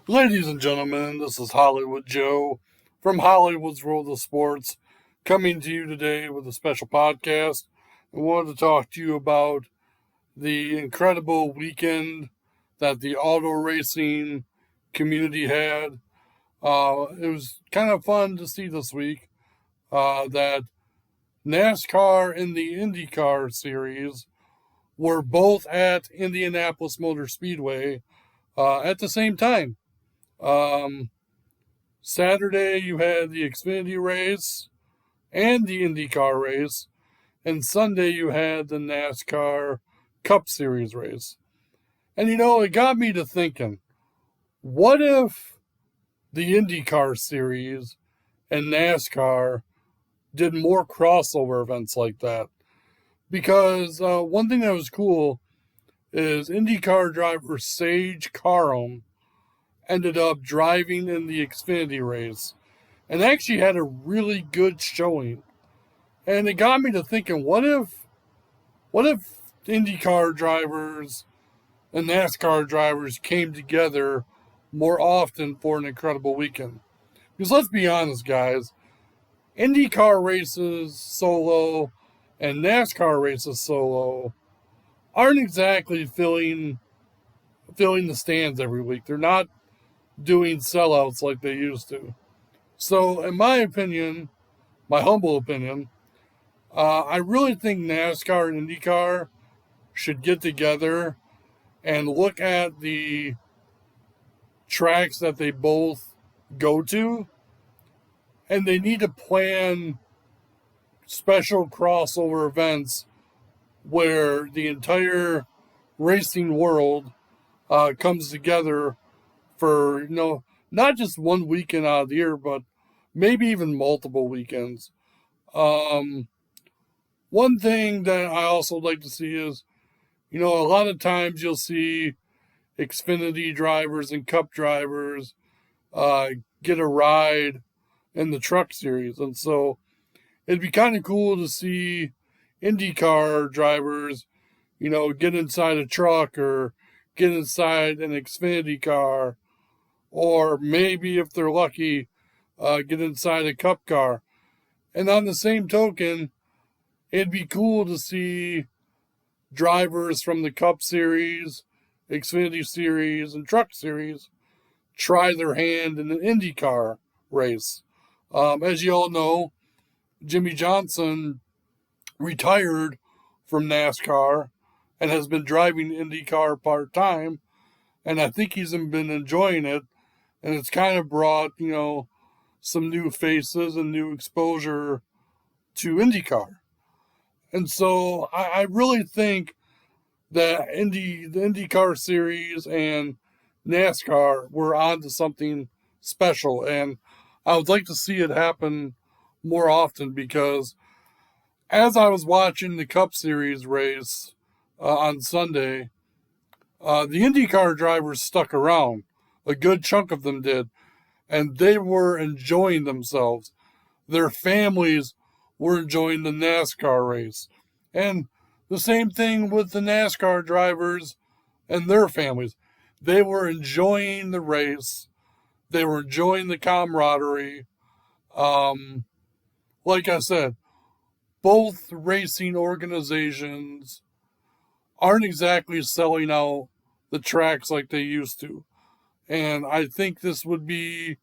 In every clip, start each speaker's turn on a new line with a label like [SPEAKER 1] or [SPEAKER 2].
[SPEAKER 1] Ladies and gentlemen, this is Hollywood Joe from Hollywood's World of Sports, coming to you today with a special podcast. I wanted to talk to you about the incredible weekend that the auto racing community had. It was kind of fun to see this week that NASCAR and the IndyCar series were both at Indianapolis Motor Speedway at the same time. Um, Saturday, you had the Xfinity race and the IndyCar race, and Sunday, you had the NASCAR Cup Series race. And it got me to thinking, what if the IndyCar series and NASCAR did more crossover events like that? Because one thing that was cool is IndyCar driver Sage Karam ended up driving in the Xfinity race and actually had a really good showing. And it got me to thinking, what if IndyCar drivers and NASCAR drivers came together more often for an incredible weekend? Because let's be honest, guys, IndyCar races solo and NASCAR races solo aren't exactly filling the stands every week. They're not doing sellouts like they used to. So, in my opinion, my humble opinion, I really think NASCAR and IndyCar should get together and look at the tracks that they both go to, and they need to plan special crossover events where the entire racing world comes together for, not just one weekend out of the year, but maybe even multiple weekends. Um, One thing that I also like to see is, a lot of times you'll see Xfinity drivers and Cup drivers uh, get a ride in the Truck Series, and so it'd be kind of cool to see IndyCar drivers, get inside a truck or get inside an Xfinity car, or maybe if they're lucky, get inside a Cup car. And on the same token, it'd be cool to see drivers from the Cup Series, Xfinity Series, and Truck Series try their hand in an IndyCar race. As you all know, Jimmy Johnson retired from NASCAR and has been driving IndyCar part time, and I think he's been enjoying it, and it's kind of brought, some new faces and new exposure to IndyCar. And so I really think that the IndyCar series and NASCAR were onto something special, and I would like to see it happen more often because as I was watching the Cup Series race on Sunday, the IndyCar drivers stuck around. A good chunk of them did, and they were enjoying themselves. Their families were enjoying the NASCAR race. And the same thing with the NASCAR drivers and their families. They were enjoying the race, they were enjoying the camaraderie. Um, like I said, both racing organizations aren't exactly selling out the tracks like they used to. And I think this would be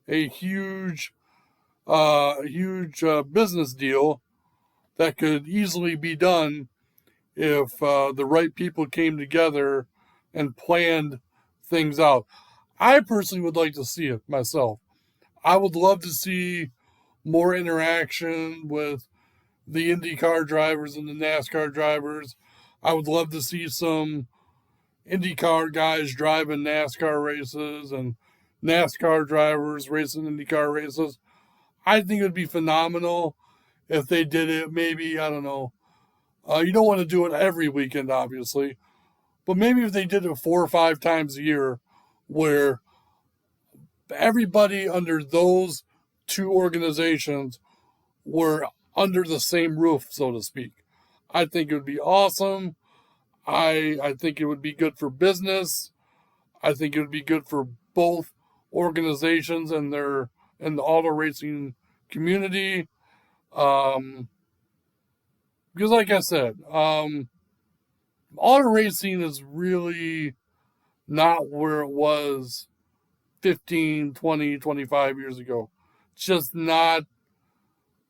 [SPEAKER 1] a huge business deal that could easily be done if the right people came together and planned things out. I personally would like to see it myself. I would love to see more interaction with the IndyCar drivers and the NASCAR drivers. I would love to see some IndyCar guys driving NASCAR races and NASCAR drivers racing IndyCar races. I think it would be phenomenal if they did it. Maybe, I don't know. You don't want to do it every weekend, obviously, but maybe if they did it 4 or 5 times a year, where everybody under those two organizations were under the same roof, so to speak. I think it would be awesome. I think it would be good for business. I think it would be good for both organizations and the auto racing community. Because like I said, auto racing is really not where it was 15, 20, 25 years ago. It's just not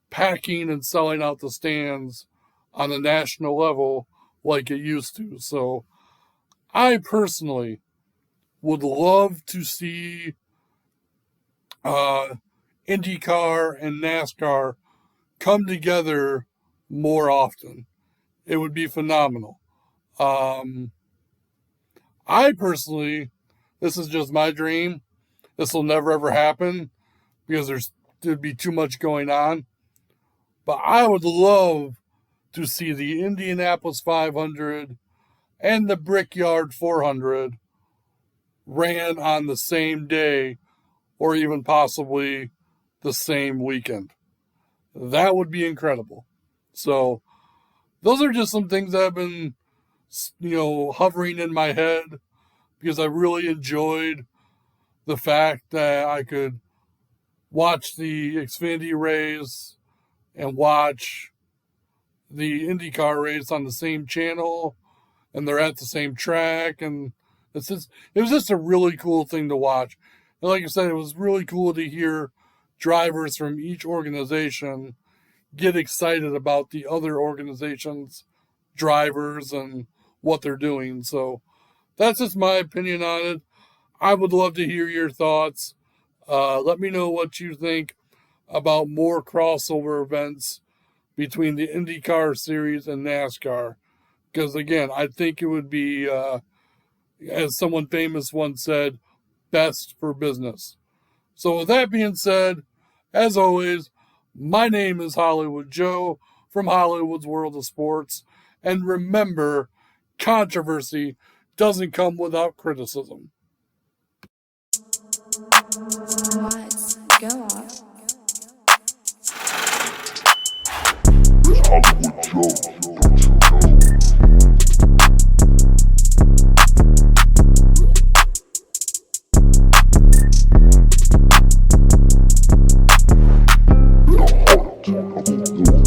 [SPEAKER 1] packing and selling out the stands on a national level like it used to. So I personally would love to see IndyCar and NASCAR come together more often. It would be phenomenal. I personally, this is just my dream. This will never ever happen because there'd be too much going on. But I would love to see the Indianapolis 500 and the Brickyard 400 ran on the same day or even possibly the same weekend. That would be incredible. So those are just some things that have been, hovering in my head because I really enjoyed the fact that I could watch the Xfinity race and watch the IndyCar race on the same channel, and they're at the same track, and it was just a really cool thing to watch. And like I said, it was really cool to hear drivers from each organization get excited about the other organization's drivers and what they're doing. So that's just my opinion on it. I would love to hear your thoughts. Let me know what you think about more crossover events between the IndyCar series and NASCAR. Because again, I think it would be, as someone famous once said, best for business. So with that being said, as always, my name is Hollywood Joe from Hollywood's World of Sports. And remember, controversy doesn't come without criticism.
[SPEAKER 2] Lights, go off.
[SPEAKER 3] Hollywood Joe, don't you know?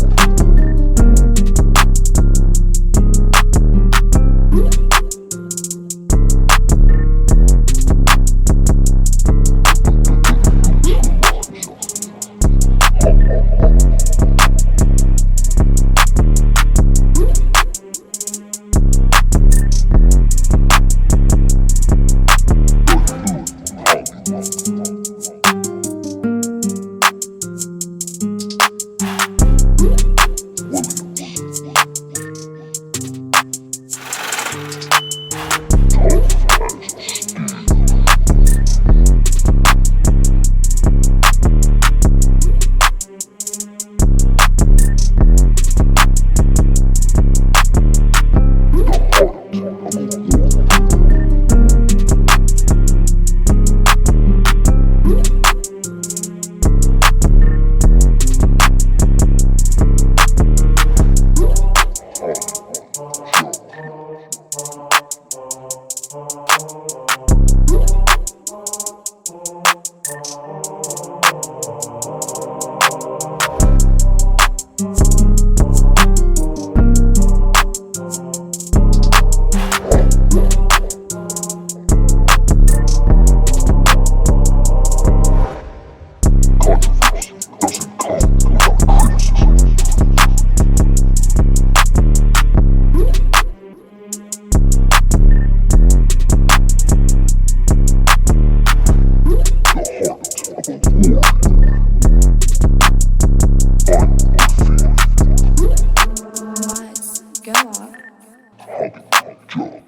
[SPEAKER 2] Lights, go off.
[SPEAKER 3] Hollywood Joe.